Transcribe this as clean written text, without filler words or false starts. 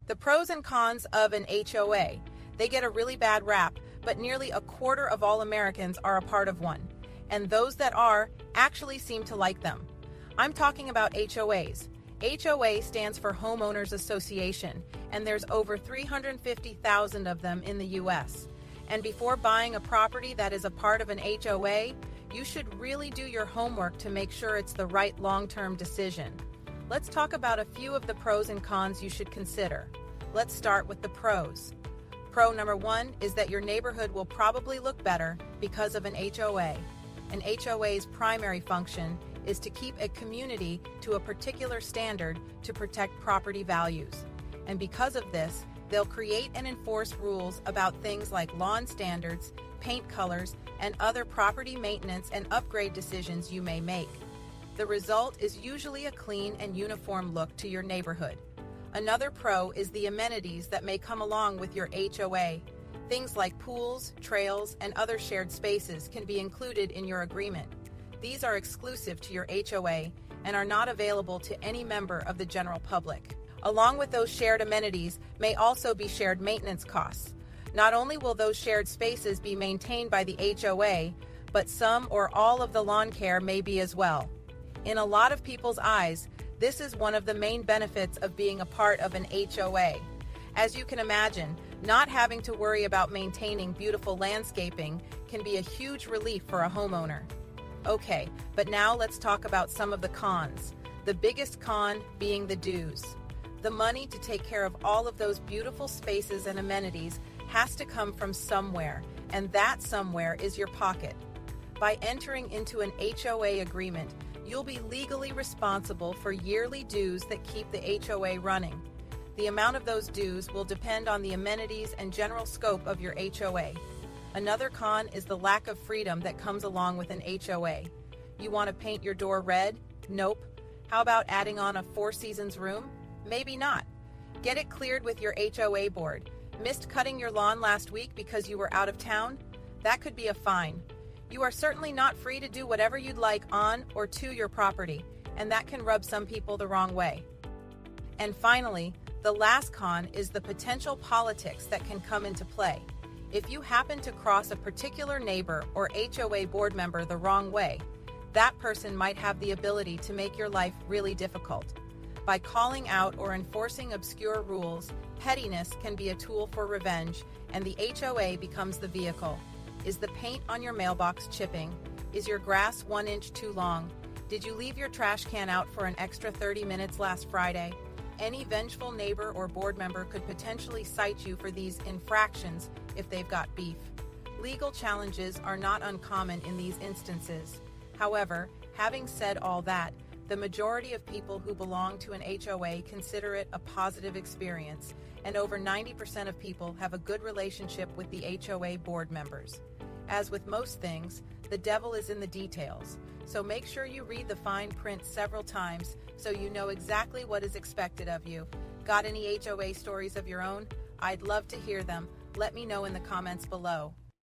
The pros and cons of an HOA. They get a really bad rap, but nearly a quarter of all Americans are a part of one. And those that are actually seem to like them. I'm talking about HOAs. HOA stands for Homeowners Association, and there's over 350,000 of them in the U.S. And before buying a property that is a part of an HOA, you should really do your homework to make sure it's the right long-term decision. Let's talk about a few of the pros and cons you should consider. Let's start with the pros. Pro number one is that your neighborhood will probably look better because of an HOA. An HOA's primary function is to keep a community to a particular standard to protect property values. And because of this, they'll create and enforce rules about things like lawn standards, paint colors, and other property maintenance and upgrade decisions you may make. The result is usually a clean and uniform look to your neighborhood. Another pro is the amenities that may come along with your HOA. Things like pools, trails, and other shared spaces can be included in your agreement. These are exclusive to your HOA and are not available to any member of the general public. Along with those shared amenities may also be shared maintenance costs. Not only will those shared spaces be maintained by the HOA, but some or all of the lawn care may be as well. In a lot of people's eyes, this is one of the main benefits of being a part of an HOA. As you can imagine, not having to worry about maintaining beautiful landscaping can be a huge relief for a homeowner. Okay, but now let's talk about some of the cons. The biggest con being the dues. The money to take care of all of those beautiful spaces and amenities has to come from somewhere, and that somewhere is your pocket. By entering into an HOA agreement, you'll be legally responsible for yearly dues that keep the HOA running. The amount of those dues will depend on the amenities and general scope of your HOA. Another con is the lack of freedom that comes along with an HOA. You want to paint your door red? Nope. How about adding on a Four Seasons room? Maybe not. Get it cleared with your HOA board. Missed cutting your lawn last week because you were out of town? That could be a fine. You are certainly not free to do whatever you'd like on or to your property, and that can rub some people the wrong way. And finally, the last con is the potential politics that can come into play. If you happen to cross a particular neighbor or HOA board member the wrong way, that person might have the ability to make your life really difficult. By calling out or enforcing obscure rules, pettiness can be a tool for revenge, and the HOA becomes the vehicle. Is the paint on your mailbox chipping? Is your grass 1 inch too long? Did you leave your trash can out for an extra 30 minutes last Friday? Any vengeful neighbor or board member could potentially cite you for these infractions if they've got beef. Legal challenges are not uncommon in these instances. However, having said all that, the majority of people who belong to an HOA consider it a positive experience, and over 90% of people have a good relationship with the HOA board members. As with most things, the devil is in the details, so make sure you read the fine print several times so you know exactly what is expected of you. Got any HOA stories of your own? I'd love to hear them. Let me know in the comments below.